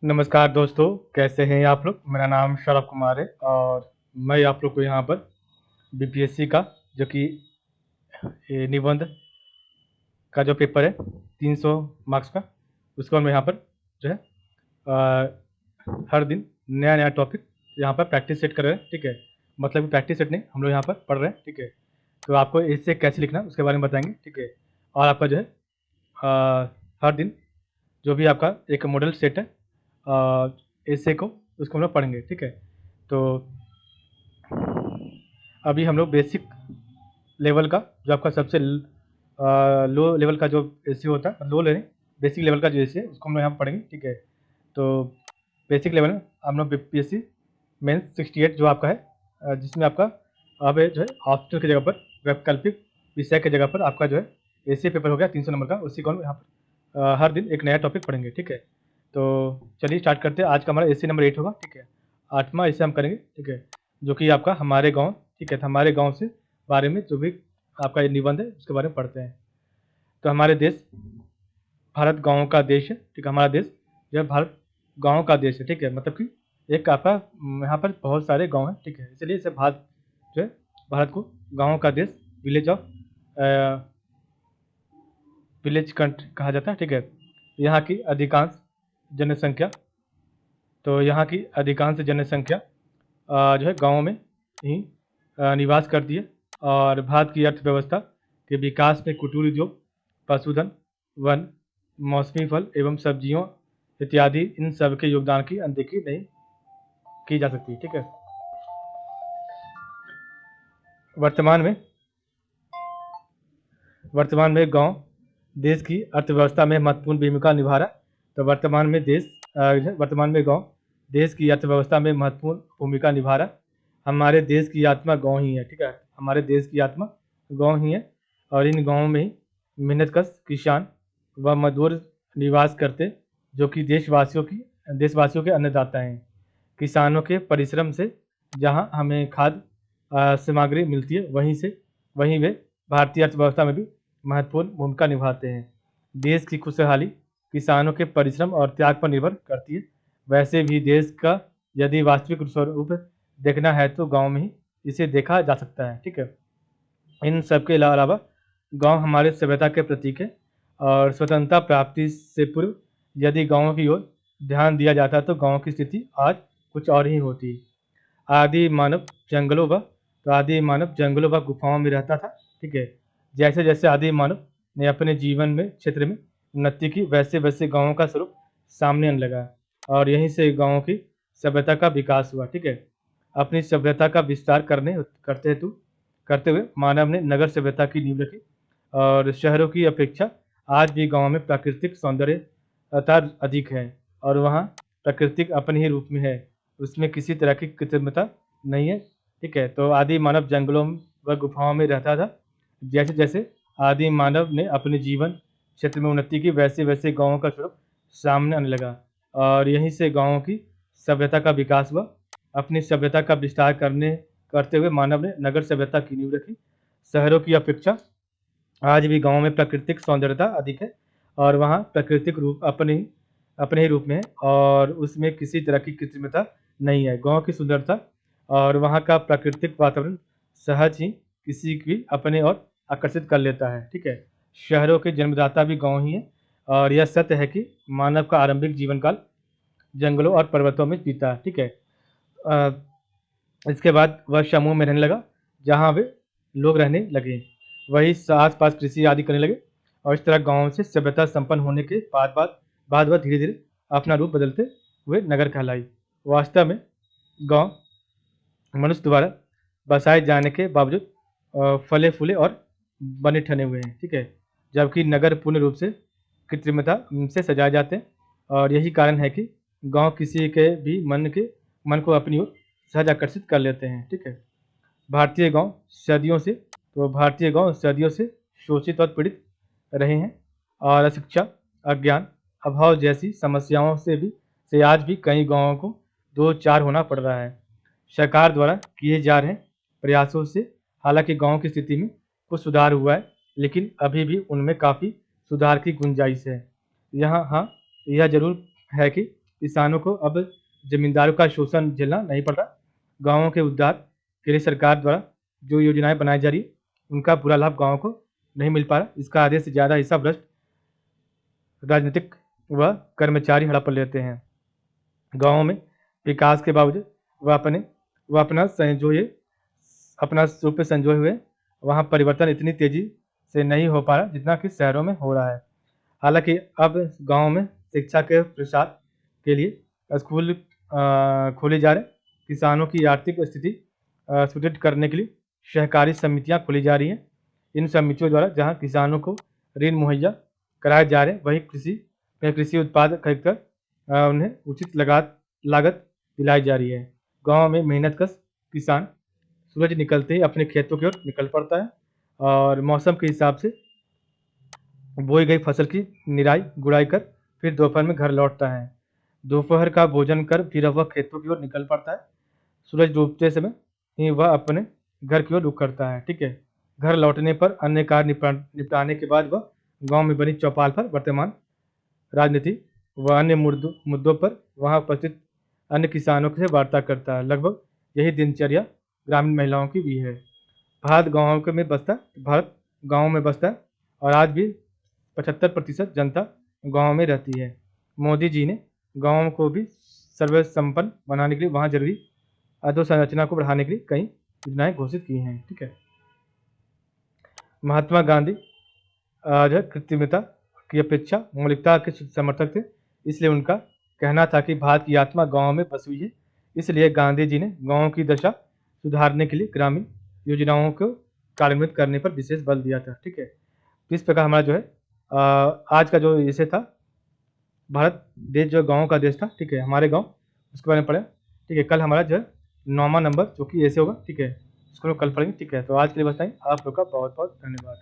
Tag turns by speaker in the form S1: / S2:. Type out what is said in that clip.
S1: नमस्कार दोस्तों, कैसे हैं आप लोग? मेरा नाम शरफ कुमार है और मैं आप लोग को यहाँ पर बीपीएससी का जो कि ये निबंध का जो पेपर है 300 मार्क्स का, उसको मैं यहाँ पर जो है हर दिन नया नया टॉपिक यहाँ पर प्रैक्टिस सेट कर रहे हैं। ठीक है, मतलब कि प्रैक्टिस सेट नहीं, हम लोग यहाँ पर पढ़ रहे हैं। ठीक है, तो आपको इससे कैसे लिखना उसके बारे में बताएंगे। ठीक है, और आपका जो है हर दिन जो भी आपका एक मॉडल सेट है ऐसे को, उसको हम लोग पढ़ेंगे। ठीक है, तो अभी हम लोग बेसिक लेवल का जो आपका सबसे लो लेवल का जो एसी होता है, लो लेवल बेसिक लेवल का जो एसी है उसको हम लोग यहाँ पर पढ़ेंगे। ठीक है, तो बेसिक लेवल में हम लोग बीपीएससी मेंस 68 जो आपका है, जिसमें आपका अब जो है ऑप्शनल की जगह पर वैकल्पिक विषय की जगह पर आपका जो है एसी पेपर हो गया 300 नंबर का, उसी को हम यहाँ पर हर दिन एक नया टॉपिक पढ़ेंगे। ठीक है, तो चलिए स्टार्ट करते हैं। आज का हमारा एसी नंबर 8 होगा। ठीक है, 8वां इसे हम करेंगे। ठीक है, जो कि आपका हमारे गांव। ठीक है, तो हमारे गांव से बारे में जो भी आपका ये निबंध है उसके बारे में पढ़ते हैं। तो हमारे देश भारत गाँव का देश है। ठीक है, हमारा देश जो है भारत गाँव का देश है। ठीक है, मतलब कि एक आपका यहाँ पर बहुत सारे गाँव हैं। ठीक है, इसलिए इसे भारत जो है भारत को गाँव का देश, विलेज ऑफ विलेज कंट्री कहा जाता है। ठीक है, यहाँ की अधिकांश जनसंख्या तो यहाँ की अधिकांश जनसंख्या जो है गाँव में ही निवास करती है। और भारत की अर्थव्यवस्था के विकास में कुटीर उद्योग, पशुधन, वन, मौसमी फल एवं सब्जियों इत्यादि इन सब के योगदान की अनदेखी नहीं की जा सकती। ठीक है, वर्तमान में वर्तमान में गांव देश की अर्थव्यवस्था में महत्वपूर्ण भूमिका निभा रहा है। तो वर्तमान में गांव देश की अर्थव्यवस्था में महत्वपूर्ण भूमिका निभा रहा है। हमारे देश की आत्मा गांव ही है। ठीक है, हमारे देश की आत्मा गांव ही है और इन गाँवों में ही मेहनतकश किसान व मजदूर निवास करते, जो कि देशवासियों के अन्नदाता हैं। किसानों के परिश्रम से जहाँ हमें खाद्य सामग्री मिलती है, वहीं वे भारतीय अर्थव्यवस्था में भी महत्वपूर्ण भूमिका निभाते हैं। देश की खुशहाली किसानों के परिश्रम और त्याग पर निर्भर करती है। वैसे भी देश का यदि वास्तविक स्वरूप देखना है तो गांव में ही इसे देखा जा सकता है। ठीक है, इन सब के अलावा गांव हमारे सभ्यता के प्रतीक है और स्वतंत्रता प्राप्ति से पूर्व यदि गाँव की ओर ध्यान दिया जाता तो गाँव की स्थिति आज कुछ और ही होती। आदि मानव आदि मानव जंगलों व गुफाओं में रहता था। ठीक है, जैसे जैसे आदि मानव ने अपने जीवन में क्षेत्र में उन्नति की, वैसे वैसे गाँवों का स्वरूप सामने आने लगा और यहीं से गाँव की सभ्यता का विकास हुआ। ठीक है, अपनी सभ्यता का विस्तार करते हुए मानव ने नगर सभ्यता की नींव रखी और शहरों की अपेक्षा आज भी गाँव में प्राकृतिक सौंदर्य अधिक है और वहाँ प्राकृतिक अपने ही रूप में है, उसमें किसी तरह की कृत्रिमता नहीं है। ठीक है, तो आदि मानव जंगलों व गुफाओं में रहता था। जैसे जैसे आदि मानव ने अपने जीवन क्षेत्र में उन्नति की, वैसे वैसे गाँवों का स्वरूप सामने आने लगा और यहीं से गाँवों की सभ्यता का विकास हुआ। अपनी सभ्यता का विस्तार करते हुए मानव ने नगर सभ्यता की नींव रखी। शहरों की अपेक्षा आज भी गाँव में प्राकृतिक सौंदर्यता अधिक है और वहाँ प्राकृतिक रूप अपने ही रूप में है और उसमें किसी तरह की कृत्रिमता नहीं है। गाँव की सुंदरता और वहाँ का प्राकृतिक वातावरण सहज ही किसी की अपने ओर आकर्षित कर लेता है। ठीक है, शहरों के जन्मदाता भी गाँव ही है और यह सत्य है कि मानव का आरंभिक जीवन काल जंगलों और पर्वतों में बीता। ठीक है, अ, इसके बाद वह समूह में रहने लगा जहाँ वे लोग रहने लगे, वही आस पास कृषि आदि करने लगे और इस तरह गाँव से सभ्यता संपन्न होने के बाद वह धीरे धीरे अपना रूप बदलते हुए नगर कहलाई। वास्तव में गाँव मनुष्य द्वारा बसाए जाने के बावजूद फले फूले और बने ठने हुए हैं। ठीक है, जबकि नगर पूर्ण रूप से कृत्रिमता से सजाए जाते हैं और यही कारण है कि गांव किसी के भी मन को अपनी ओर सहज आकर्षित कर लेते हैं। ठीक है, भारतीय गांव सदियों से शोषित और पीड़ित रहे हैं और अशिक्षा, अज्ञान, अभाव जैसी समस्याओं से आज भी कई गांवों को दो चार होना पड़ रहा है। सरकार द्वारा किए जा रहे प्रयासों से हालांकि गांव की स्थिति में कुछ सुधार हुआ है, लेकिन अभी भी उनमें काफ़ी सुधार की गुंजाइश है। यहाँ हाँ, यह जरूर है कि किसानों को अब जमींदारों का शोषण झेलना नहीं पड़ रहा। गाँवों के उद्धार के लिए सरकार द्वारा जो योजनाएं बनाई जा रही है उनका पूरा लाभ गाँव को नहीं मिल पा रहा। इसका आधे से ज़्यादा हिस्सा भ्रष्ट राजनीतिक व कर्मचारी हड़प लेते हैं। गाँवों में विकास के बावजूद वह अपना सुख पे संजोए हुए वहाँ परिवर्तन इतनी तेजी से नहीं हो पा रहा जितना कि शहरों में हो रहा है। हालांकि अब गाँव में शिक्षा के प्रसार के लिए स्कूल खोले जा रहे हैं। किसानों की आर्थिक स्थिति सुदृढ़ करने के लिए सहकारी समितियां खोली जा रही हैं। इन समितियों द्वारा जहां किसानों को ऋण मुहैया कराए जा रहे हैं, वहीं कृषि उत्पाद खरीदकर उन्हें उचित लागत दिलाई जा रही है। गाँव में मेहनतकश किसान सूरज निकलते ही अपने खेतों की ओर निकल पड़ता है और मौसम के हिसाब से बोई गई फसल की निराई गुड़ाई कर फिर दोपहर में घर लौटता है। दोपहर का भोजन कर फिर वह खेतों की ओर निकल पड़ता है। सूरज डूबते समय ही वह अपने घर की ओर रुख करता है। ठीक है, घर लौटने पर अन्य कार्य निपटाने के बाद वह गांव में बनी चौपाल पर वर्तमान राजनीति व अन्य मुद्दों पर वहां उपस्थित अन्य किसानों से वार्ता करता है। लगभग यही दिनचर्या ग्रामीण महिलाओं की भी है। भारत गाँव में बसता है और आज भी 75% जनता गाँव में रहती है। मोदी जी ने गाँव को भी सर्वसंपन्न बनाने के लिए वहाँ जरूरी अधोसंरचना को बढ़ाने के लिए कई योजनाएं घोषित की हैं। ठीक है, महात्मा गांधी जो कृत्रिमता की अपेक्षा मौलिकता के समर्थक थे, इसलिए उनका कहना था कि भारत की आत्मा गाँव में बसी हुई है। इसलिए गांधी जी ने गाँव की दशा सुधारने के लिए ग्रामीण योजनाओं को कार्यान्वित करने पर विशेष बल दिया था। ठीक है, तो इस प्रकार हमारा जो है आज का जो विषय था भारत देश जो गाँव का देश था। ठीक है, हमारे गाँव उसके बारे में पढ़े। ठीक है, कल हमारा जो है 9वां नंबर जो कि ऐसे होगा। ठीक है, उसको लोग कल पढ़ेंगे। ठीक है, तो आज के लिए बस नहीं। आप लोग का बहुत बहुत धन्यवाद।